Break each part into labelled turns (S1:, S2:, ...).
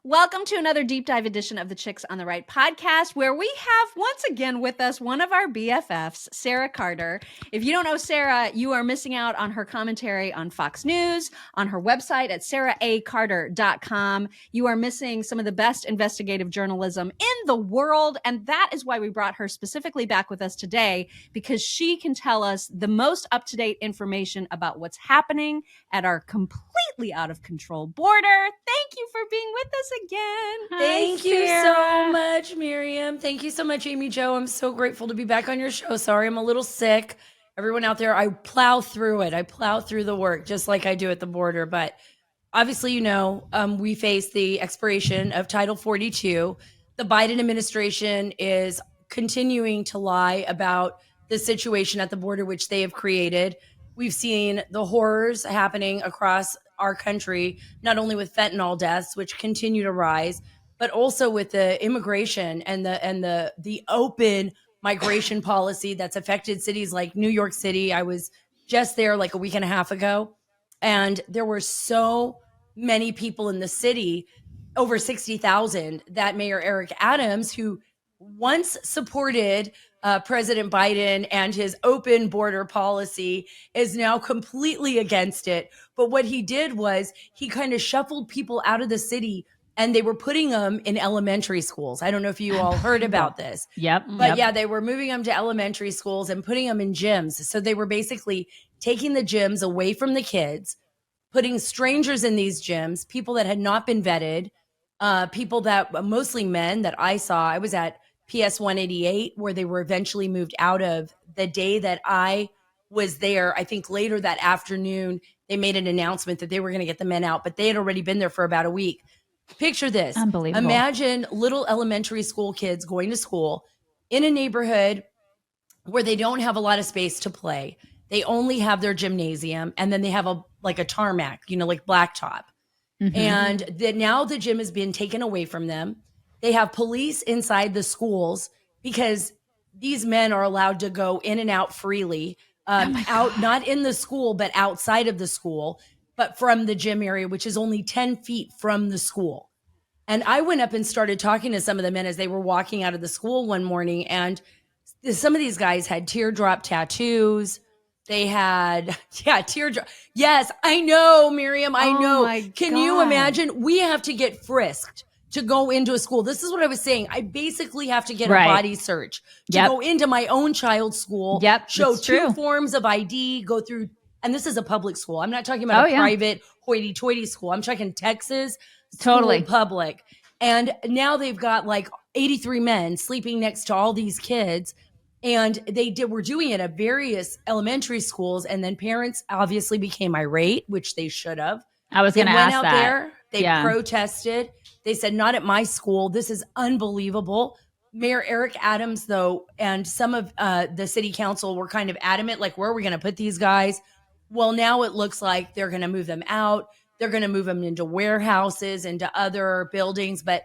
S1: Welcome to another deep dive edition of the Chicks on the Right podcast, where we have once again with us one of our BFFs, Sara Carter. If you don't know Sara, you are missing out on her commentary on Fox News, on her website at saracarter.com. You are missing some of the best investigative journalism in the world, and that is why we brought her specifically back with us today, because she can tell us the most up-to-date information about what's happening at our completely out of control border. Thank you for being with us again.
S2: Thank you so much, Miriam. Thank you so much, Amy Jo. I'm so grateful to be back on your show. Sorry, I'm a little sick. Everyone out there, I plow through it. I plow through the work just like I do at the border. But obviously, we face the expiration of Title 42. The Biden administration is continuing to lie about the situation at the border, which they have created. We've seen the horrors happening across our country, not only with fentanyl deaths, which continue to rise, but also with the immigration and the open migration policy that's affected cities like New York City. I was just there like a week and a half ago, and there were so many people in the city, over 60,000, that Mayor Eric Adams, who once supported President Biden and his open border policy, is now completely against it. But what he did was he kind of shuffled people out of the city, and they were putting them in elementary schools. I don't know if you all heard about this. But yeah, they were moving them to elementary schools and putting them in gyms. So they were basically taking the gyms away from the kids, putting strangers in these gyms, people that had not been vetted, people that mostly men that I saw. I was at PS 188, where they were eventually moved out of. The day that I was there, I think later that afternoon, they made an announcement that they were going to get the men out, but they had already been there for about a week. Picture this.
S3: Unbelievable.
S2: Imagine little elementary school kids going to school in a neighborhood where they don't have a lot of space to play. They only have their gymnasium, and then they have a tarmac, like blacktop. Mm-hmm. And now the gym has been taken away from them. They have police inside the schools because these men are allowed to go in and out freely, out, not in the school, but outside of the school, but from the gym area, which is only 10 feet from the school. And I went up and started talking to some of the men as they were walking out of the school one morning. And some of these guys had teardrop tattoos. They had, teardrop. Yes, I know, Miriam, I know. Can you imagine? We have to get frisked to go into a school. This is what I was saying. I basically have to get a body search to go into my own child's school, show two forms of ID, go through, and this is a public school. I'm not talking about a private hoity-toity school. I'm talking Texas, totally public. And now they've got like 83 men sleeping next to all these kids. And were doing it at various elementary schools. And then parents obviously became irate, which they should have.
S3: I was going to ask that.
S2: They went out there, they protested. They said, not at my school. This is unbelievable. Mayor Eric Adams, though, and some of the city council were kind of adamant, like, where are we going to put these guys? Well, now it looks like they're going to move them out. They're going to move them into warehouses, into other buildings. But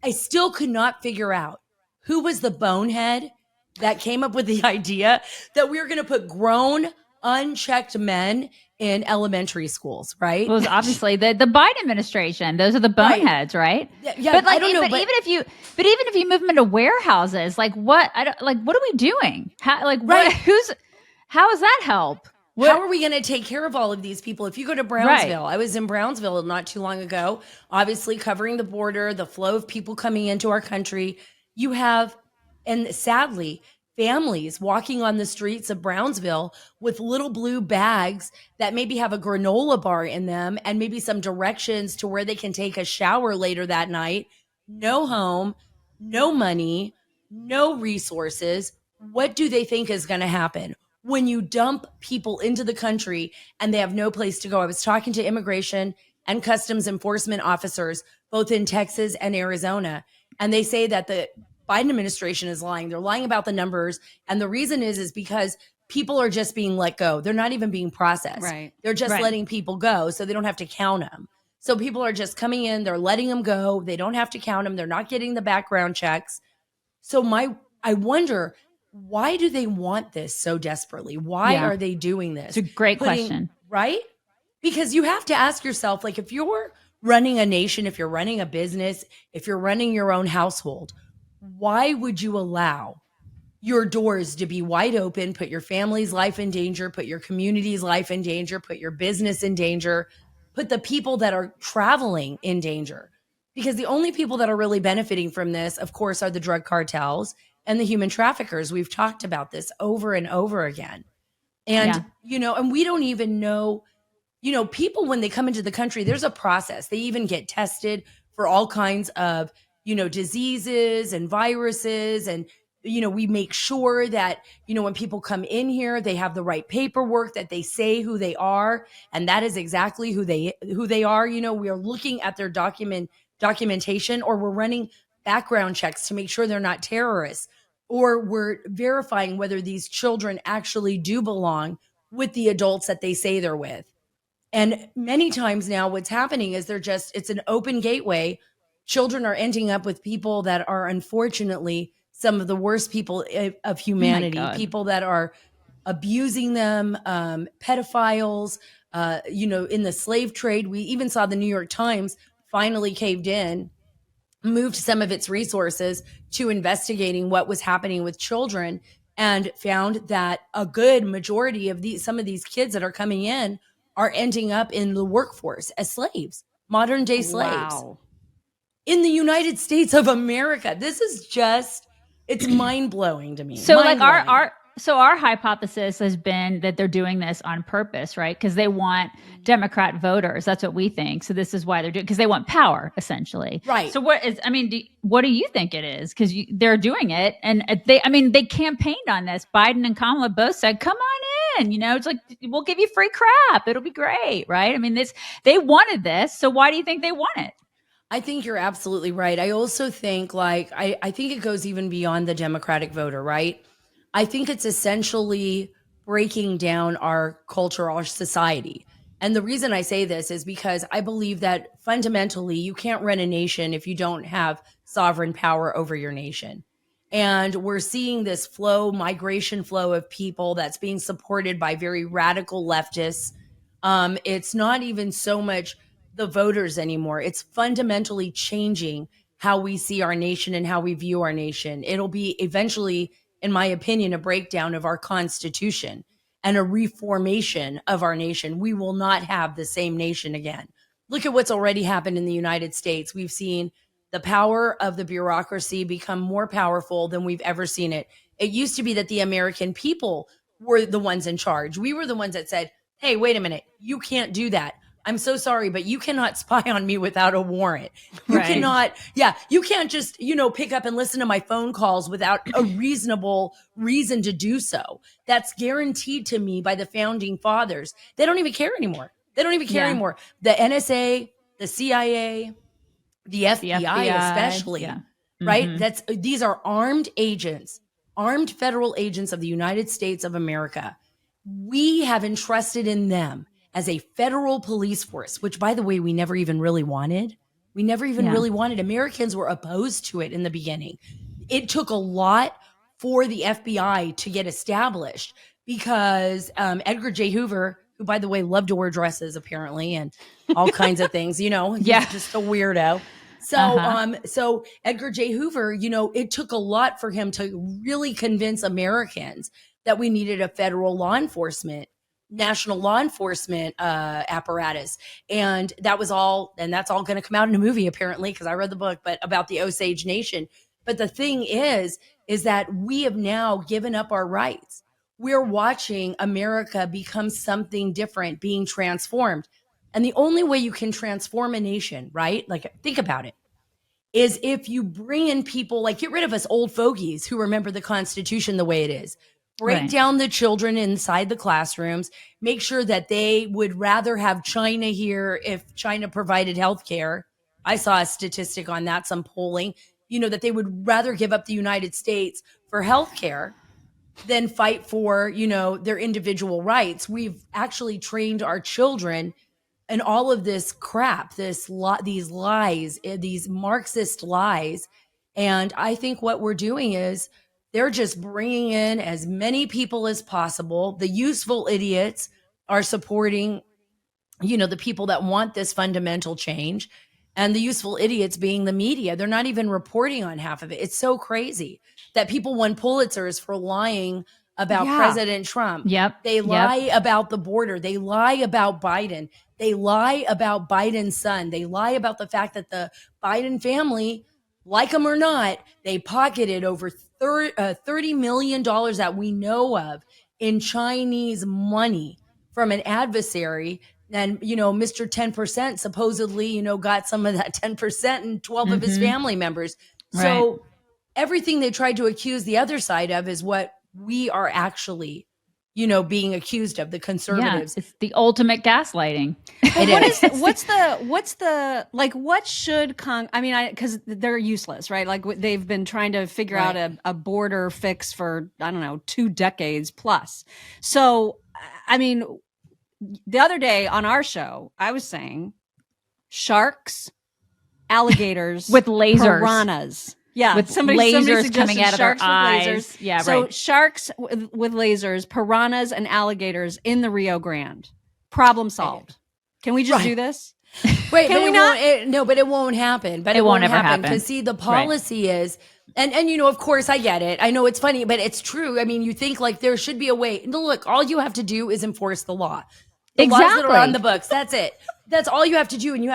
S2: I still could not figure out who was the bonehead that came up with the idea that we were going to put grown, unchecked men in elementary schools, right?
S3: Well, it was obviously the Biden administration. Those are the boneheads, right?
S2: Yeah,
S3: but
S2: I don't know.
S3: But even if you move them into warehouses, what are we doing? How does that help?
S2: How are we going to take care of all of these people? If you go to Brownsville, I was in Brownsville not too long ago, obviously covering the border, the flow of people coming into our country. You have, and sadly, families walking on the streets of Brownsville with little blue bags that maybe have a granola bar in them and maybe some directions to where they can take a shower later that night. No home, no money, no resources. What do they think is going to happen when you dump people into the country and they have no place to go? I was talking to immigration and customs enforcement officers, both in Texas and Arizona, and they say that the Biden administration is lying. They're lying about the numbers. And the reason is because people are just being let go. They're not even being processed. Right. They're just letting people go so they don't have to count them. So people are just coming in, they're letting them go. They don't have to count them. They're not getting the background checks. So I wonder, why do they want this so desperately? Why are they doing this?
S3: It's a great question.
S2: Right? Because you have to ask yourself, like, if you're running a nation, if you're running a business, if you're running your own household, why would you allow your doors to be wide open, put your family's life in danger, put your community's life in danger, put your business in danger, put the people that are traveling in danger? Because the only people that are really benefiting from this, of course, are the drug cartels and the human traffickers. We've talked about this over and over again. And,
S3: Yeah.
S2: and we don't even know, people, when they come into the country, there's a process. They even get tested for all kinds of, diseases and viruses. And, we make sure that, when people come in here, they have the right paperwork, that they say who they are. And that is exactly who they are. We are looking at their documentation, or we're running background checks to make sure they're not terrorists, or we're verifying whether these children actually do belong with the adults that they say they're with. And many times now, what's happening is it's an open gateway. Children are ending up with people that are, unfortunately, some of the worst people of humanity,
S3: God.
S2: people that are abusing them, pedophiles, in the slave trade. We even saw the New York Times finally caved in, moved some of its resources to investigating what was happening with children, and found that a good majority of some of these kids that are coming in are ending up in the workforce as slaves, modern day slaves.
S1: Wow.
S2: In the United States of America. This is just, it's mind blowing to me.
S3: So like
S2: Mind-blowing.
S3: our hypothesis has been that they're doing this on purpose, right? Because they want Democrat voters. That's what we think. So this is why they're doing, because they want power, essentially.
S2: Right.
S3: So what do you think it is? Because they're doing it, and they campaigned on this. Biden and Kamala both said, "Come on in." It's like, we'll give you free crap. It'll be great, right? I mean, they wanted this. So why do you think they want it?
S2: I think you're absolutely right. I also think, I think it goes even beyond the Democratic voter, right? I think it's essentially breaking down our culture, our society. And the reason I say this is because I believe that fundamentally you can't run a nation if you don't have sovereign power over your nation. And we're seeing this migration flow of people that's being supported by very radical leftists. It's not even so much the voters anymore. It's fundamentally changing how we see our nation and how we view our nation. It'll be eventually, in my opinion, a breakdown of our Constitution and a reformation of our nation. We will not have the same nation again. Look at what's already happened in the United States. We've seen the power of the bureaucracy become more powerful than we've ever seen it. It used to be that the American people were the ones in charge. We were the ones that said, hey, wait a minute, you can't do that. I'm so sorry, but you cannot spy on me without a warrant. You
S3: Right.
S2: cannot, you can't just, pick up and listen to my phone calls without a reasonable reason to do so. That's guaranteed to me by the founding fathers. They don't even care anymore. They don't even care
S3: Yeah.
S2: anymore. The NSA, the CIA, the FBI especially,
S3: yeah.
S2: right?
S3: Mhm.
S2: These are armed agents, armed federal agents of the United States of America. We have entrusted in them as a federal police force, which, by the way, we never even really wanted. We never even
S3: Yeah.
S2: really wanted. Americans were opposed to it in the beginning. It took a lot for the FBI to get established because Edgar J. Hoover, who, by the way, loved to wear dresses apparently and all kinds of things, he's
S3: Yeah.
S2: just a weirdo. So, so Edgar J. Hoover, it took a lot for him to really convince Americans that we needed a federal national law enforcement apparatus. And that's all going to come out in a movie, apparently, because I read the book, but about the Osage Nation. But the thing is that we have now given up our rights. We're watching America become something different, being transformed. And the only way you can transform a nation, right? Like, think about it, is if you bring in people, like, get rid of us old fogies who remember the Constitution the way it is. Break
S3: Right.
S2: down the children inside the classrooms. Make sure that they would rather have China here if China provided health care. I saw a statistic on that, some polling, that they would rather give up the United States for health care than fight for, their individual rights. We've actually trained our children and all of this crap, these lies, these Marxist lies. And I think what we're doing is they're just bringing in as many people as possible. The useful idiots are supporting the people that want this fundamental change, and the useful idiots being the media. They're not even reporting on half of it. It's so crazy that people won Pulitzers for lying about
S1: Yeah.
S2: President Trump.
S3: Yep.
S2: They lie about the border. They lie about Biden. They lie about Biden's son. They lie about the fact that the Biden family, like them or not, they pocketed over $30 million that we know of in Chinese money from an adversary. And, Mr. 10% supposedly, got some of that 10% and 12 of his family members. So everything they tried to accuse the other side of is what we are actually, being accused of, the conservatives.
S3: Yeah, it's the ultimate gaslighting.
S1: What should because they're useless, right? Like they've been trying to figure out a border fix for, I don't know, 2 decades plus. So, I mean, the other day on our show, I was saying sharks, alligators
S3: with lasers,
S1: piranhas. Yeah,
S3: with somebody lasers coming out of their eyes. Yeah,
S1: so sharks with lasers, piranhas, and alligators in the Rio Grande. Problem solved. Can we just do this?
S2: Wait, can we not? No, but it won't happen. But
S3: it won't ever happen.
S2: Because see, the policy is, and of course, I get it. I know it's funny, but it's true. I mean, you think like there should be a way. No, look, all you have to do is enforce the law. The laws that are on the books. That's it. That's all you have to do, and you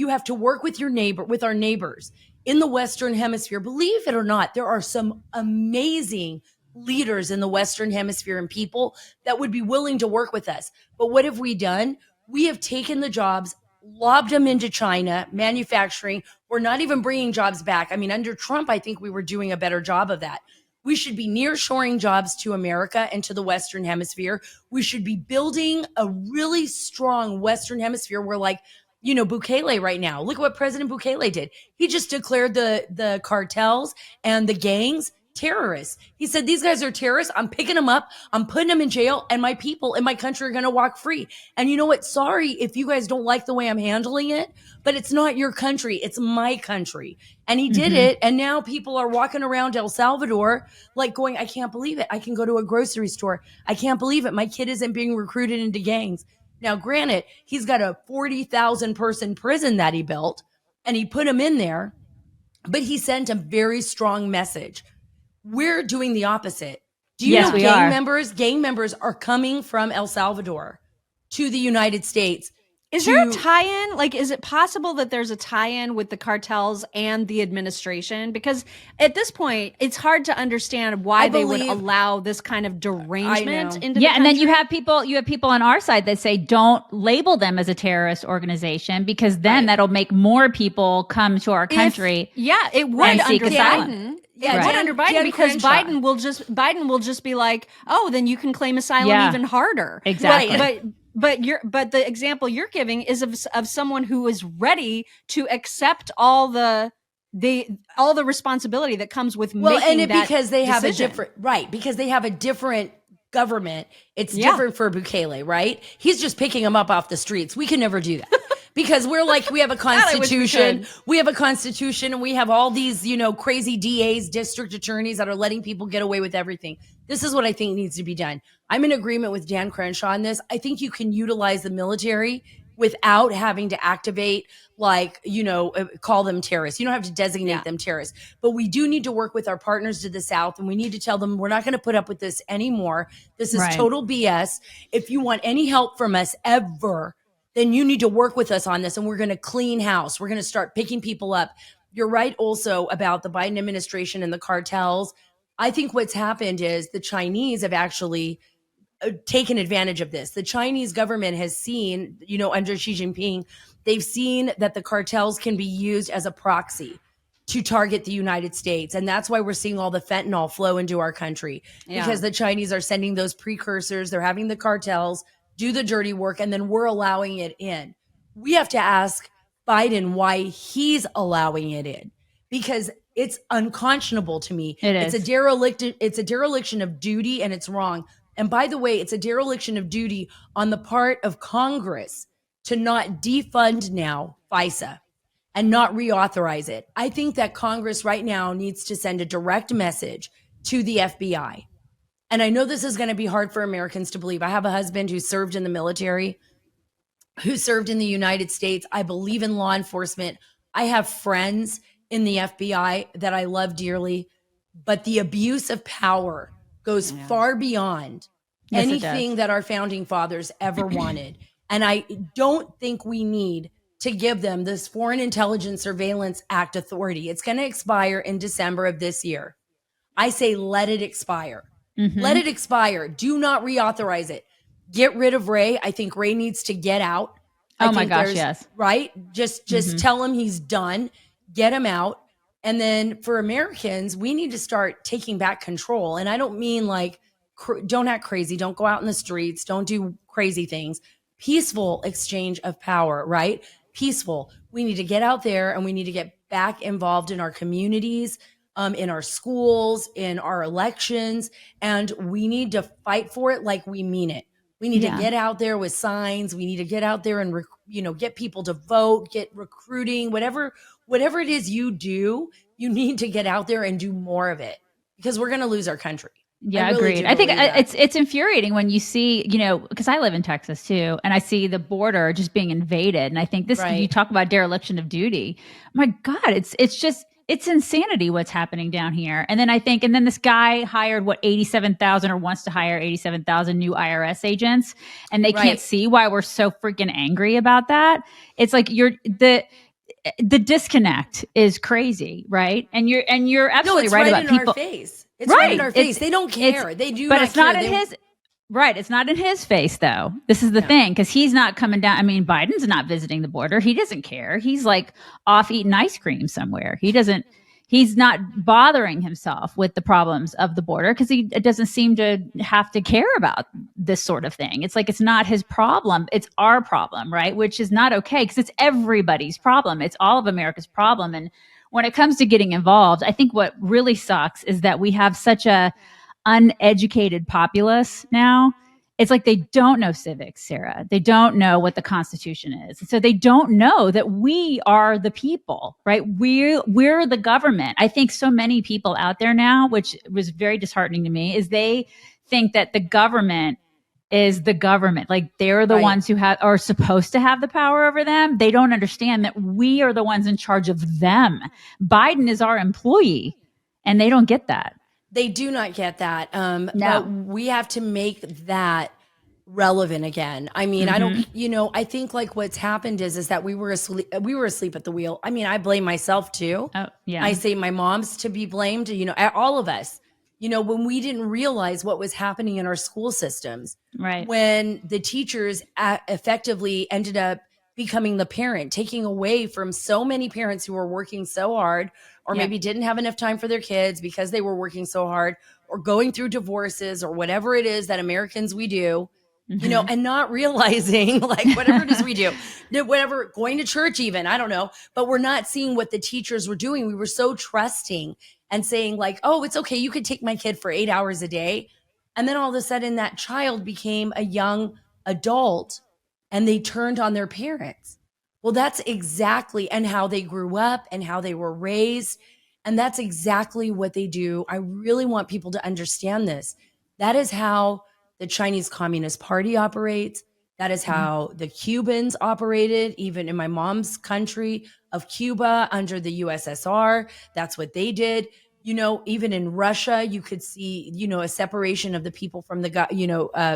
S2: have to work with our neighbors in the Western Hemisphere. Believe it or not, there are some amazing leaders in the Western Hemisphere and people that would be willing to work with us. But what have we done? We have taken the jobs, lobbed them into China, manufacturing. We're not even bringing jobs back. I mean, under Trump, I think we were doing a better job of that. We should be nearshoring jobs to America and to the Western Hemisphere. We should be building a really strong Western Hemisphere where, like, Bukele right now. Look at what President Bukele did. He just declared the cartels and the gangs terrorists. He said, these guys are terrorists. I'm picking them up. I'm putting them in jail, and my people in my country are going to walk free. And you know what? Sorry if you guys don't like the way I'm handling it, but it's not your country. It's my country. And he did it. And now people are walking around El Salvador like going, I can't believe it. I can go to a grocery store. I can't believe it. My kid isn't being recruited into gangs. Now, granted, he's got a 40,000 person prison that he built, and he put him in there, but he sent a very strong message. We're doing the opposite. Do you know gang members are coming from El Salvador to the United States?
S1: Is there a tie-in? Like, is it possible that there's a tie-in with the cartels and the administration? Because at this point, it's hard to understand why they would allow this kind of derangement into the country.
S3: And then you have people on our side that say don't label them as a terrorist organization, because then that'll make more people come to our country.
S1: It would under Biden. Yeah, it would under Biden, because Biden will just be like, oh, then you can claim asylum even harder.
S3: Exactly.
S1: Right. But the example you're giving is of someone who is ready to accept all the responsibility that comes with making that
S2: because they have
S1: decision.
S2: because they have a different government. It's different for Bukele, right? He's just picking them up off the streets. We can never do that. Because we have a constitution. We have a constitution, and we have all these, crazy DAs, district attorneys that are letting people get away with everything. This is what I think needs to be done. I'm in agreement with Dan Crenshaw on this. I think you can utilize the military without having to activate, call them terrorists. You don't have to designate them terrorists. But we do need to work with our partners to the South, and we need to tell them we're not going to put up with this anymore. This is total BS. If you want any help from us ever, then you need to work with us on this, and we're going to clean house. We're going to start picking people up. You're right also about the Biden administration and the cartels. I think what's happened is the Chinese have actually taken advantage of this. The Chinese government has seen, under Xi Jinping, they've seen that the cartels can be used as a proxy to target the United States. And that's why we're seeing all the fentanyl flow into our country, because the Chinese are sending those precursors. They're having the cartels do the dirty work, and then we're allowing it in. We have to ask Biden why he's allowing it in, because it's unconscionable to me. It's a dereliction of duty, and it's wrong. And by the way, it's a dereliction of duty on the part of Congress to not defund now FISA and not reauthorize it. I think that Congress right now needs to send a direct message to the FBI. And I know this is going to be hard for Americans to believe. I have a husband who served in the military. who served in the United States. I believe in law enforcement. I have friends in the FBI that I love dearly, but the abuse of power goes far beyond
S3: Yes, it
S2: anything
S3: does.
S2: that our founding fathers ever wanted. And I don't think we need to give them this Foreign Intelligence Surveillance Act authority. It's going to expire in December of this year. I say let it expire. Let it expire. Do not reauthorize it. Get rid of Ray. I think Ray needs to get out. I
S3: Oh my
S2: think
S3: gosh,
S2: there's
S3: yes.
S2: right. Just tell him he's done. Get him out. And then for Americans, we need to start taking back control. And I don't mean like don't act crazy. Don't go out in the streets. Don't do crazy things. Peaceful exchange of power, right? Peaceful. We need to get out there and we need to get back involved in our communities, in our schools, in our elections, and we need to fight for it like we mean it. We need to get out there with signs. We need to get out there and get people to vote, get recruiting, whatever it is you do. You need to get out there and do more of it because we're going to lose our country.
S3: Yeah,
S2: really
S3: agreed. I think
S2: believe that.
S3: it's infuriating when you see, because I live in Texas too, and I see the border just being invaded, and I think this
S2: Right.
S3: you talk about dereliction of duty. My God, it's insanity what's happening down here. And then this guy hired 87,000 or wants to hire 87,000 new IRS agents, and they can't
S2: Right.
S3: see why we're so freaking angry about that. It's like the disconnect is crazy, right? And you're absolutely
S2: it's
S3: right
S2: right
S3: about
S2: in
S3: people.
S2: our face. It's right in our face. They don't care. They do
S3: but
S2: not
S3: it's not
S2: care.
S3: in his right. It's not in his face though. This is the thing, because he's not coming down. I mean, Biden's not visiting the border. He doesn't care. He's like off eating ice cream somewhere. He's not bothering himself with the problems of the border because he doesn't seem to have to care about this sort of thing. It's like it's not his problem. It's our problem, right? Which is not okay because it's everybody's problem. It's all of America's problem. And when it comes to getting involved, I think what really sucks is that we have such a uneducated populace now. It's like they don't know civics, Sarah. They don't know what the Constitution is. So they don't know that we are the people, right? We're the government. I think so many people out there now, which was very disheartening to me, is they think that the government is the government. Like they're the ones who are supposed to have the power over them. They don't understand that we are the ones in charge of them. Biden is our employee, and they don't get that.
S2: They do not get that.
S3: No.
S2: But we have to make that relevant again. I mean, I don't, I think like what's happened is that we were asleep at the wheel. I mean, I blame myself too.
S3: Oh, yeah.
S2: I say my mom's to be blamed, all of us, when we didn't realize what was happening in our school systems.
S3: Right.
S2: When the teachers effectively ended up becoming the parent, taking away from so many parents who were working so hard or maybe didn't have enough time for their kids because they were working so hard or going through divorces or whatever it is that Americans we do, and not realizing like whatever it is we do, whatever, going to church even, I don't know, but we're not seeing what the teachers were doing. We were so trusting and saying like, oh, it's okay. You could take my kid for 8 hours a day. And then all of a sudden that child became a young adult and they turned on their parents. Well, that's exactly, and how they grew up and how they were raised. And that's exactly what they do. I really want people to understand this. That is how the Chinese Communist Party operates. That is how the Cubans operated, even in my mom's country of Cuba under the USSR. That's what they did. Even in Russia, you could see, a separation of the people from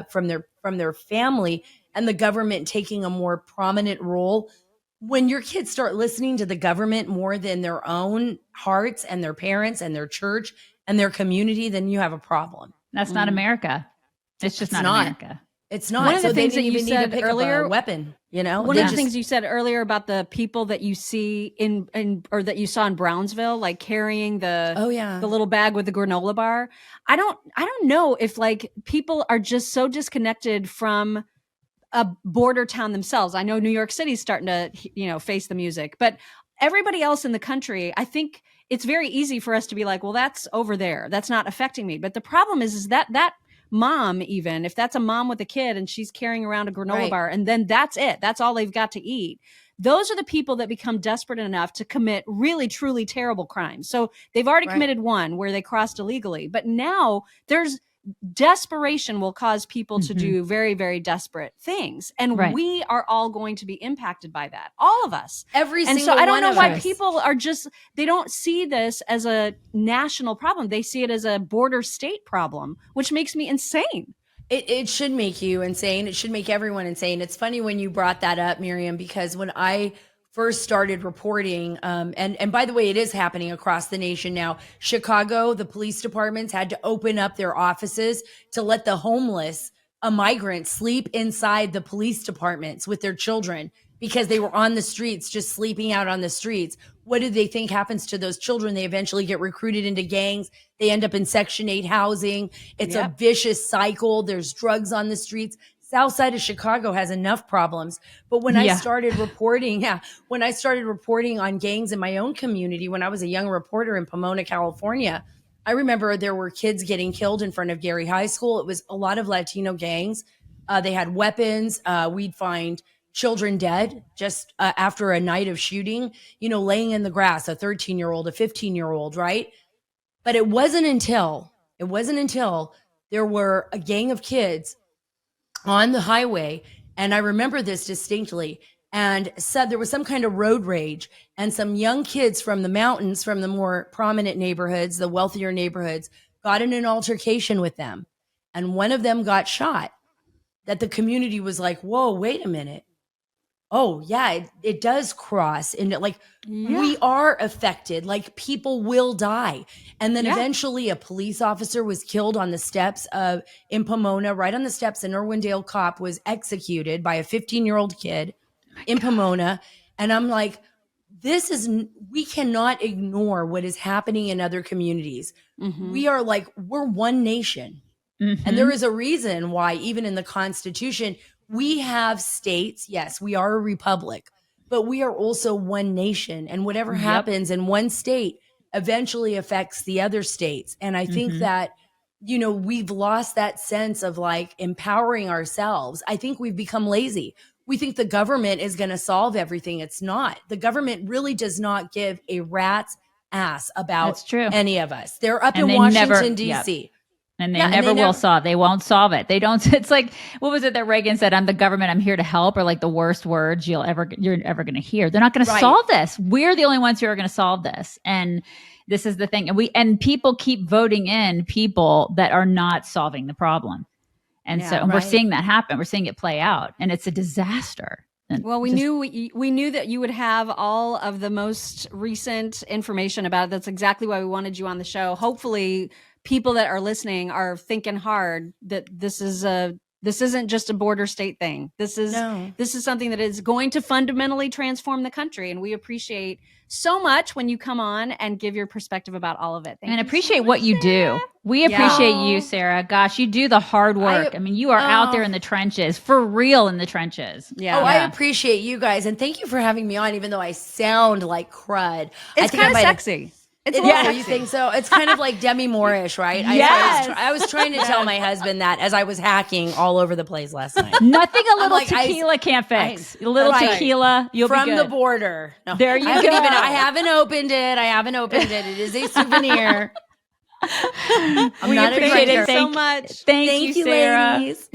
S2: from their family, and the government taking a more prominent role. When your kids start listening to the government more than their own hearts and their parents and their church and their community, then you have a problem.
S3: That's not America. It's just not America.
S2: It's not.
S1: One of the
S2: So
S1: things
S2: they
S1: that
S2: didn't
S1: you
S2: even need
S1: said
S2: to pick
S1: earlier,
S2: up a weapon,
S1: One of the things you said earlier about the people that you see or that you saw in Brownsville, like carrying the little bag with the granola bar. I don't know if like people are just so disconnected from a border town themselves. I know New York City's starting to, face the music, but everybody else in the country, I think it's very easy for us to be like, well, that's over there. That's not affecting me. But the problem is that mom, even if that's a mom with a kid and she's carrying around a granola bar and then that's it, that's all they've got to eat. Those are the people that become desperate enough to commit really, truly terrible crimes. So they've already committed one where they crossed illegally, but now there's desperation will cause people to do very, very desperate things. And we are all going to be impacted by that. All of us.
S2: Every
S1: and
S2: single
S1: so I don't
S2: one
S1: know
S2: of
S1: why
S2: us.
S1: people are they don't see this as a national problem. They see it as a border state problem, which makes me insane.
S2: It should make you insane. It should make everyone insane. It's funny when you brought that up, Miriam, because when I first started reporting, and by the way, it is happening across the nation now. Chicago, the police departments had to open up their offices to let the homeless, migrants, sleep inside the police departments with their children because they were on the streets, just sleeping out on the streets. What do they think happens to those children? They eventually get recruited into gangs. They end up in Section 8 housing. It's a vicious cycle. There's drugs on the streets. South side of Chicago has enough problems. But when I started reporting, when I started reporting on gangs in my own community, when I was a young reporter in Pomona, California, I remember there were kids getting killed in front of Gary High School. It was a lot of Latino gangs. They had weapons. We'd find children dead just after a night of shooting, laying in the grass, a 13-year-old, a 15-year-old, right? But it wasn't until there were a gang of kids on the highway, and I remember this distinctly, and said there was some kind of road rage, and some young kids from the mountains, from the more prominent neighborhoods, the wealthier neighborhoods, got in an altercation with them, and one of them got shot. That the community was like, whoa, wait a minute. Oh yeah, it does cross into we are affected. Like people will die. And then eventually a police officer was killed on the steps in Pomona, right on the steps. An Irwindale cop was executed by a 15-year-old kid in Pomona. And I'm like, we cannot ignore what is happening in other communities. We're one nation. And there is a reason why even in the Constitution, we have states. Yes, we are a republic, but we are also one nation. And whatever happens in one state eventually affects the other states. And I think that, we've lost that sense of empowering ourselves. I think we've become lazy. We think the government is going to solve everything. It's not. The government really does not give a rat's ass about any of us. They're up in Washington, D.C.
S3: And they never will solve. They won't solve it. They don't. It's like, what was it that Reagan said? I'm the government. I'm here to help. Or the worst words you're ever going to hear. They're not going to solve this. We're the only ones who are going to solve this. And this is the thing. And people keep voting in people that are not solving the problem. And we're seeing that happen. We're seeing it play out, and it's a disaster.
S1: Well, we knew that you would have all of the most recent information about it. That's exactly why we wanted you on the show. Hopefully people that are listening are thinking hard that this isn't just a border state thing. This is something that is going to fundamentally transform the country. And we appreciate so much when you come on and give your perspective about all of it.
S3: And appreciate what you do. We appreciate you, Sarah. Gosh, you do the hard work. I mean, you are out there in the trenches, for real in the trenches.
S2: Yeah. I appreciate you guys. And thank you for having me on, even though I sound like crud.
S1: It's kind of sexy.
S2: You think so? It's kind of like Demi Moore-ish, right?
S3: Yes.
S2: I was trying to tell my husband that as I was hacking all over the place last night.
S3: Nothing a little tequila can't fix. A little tequila, you'll be good.
S2: From the border. No,
S3: there you go.
S2: I haven't opened it. It is a souvenir.
S3: We appreciate it so much. Thank you, Sarah.
S2: Ladies.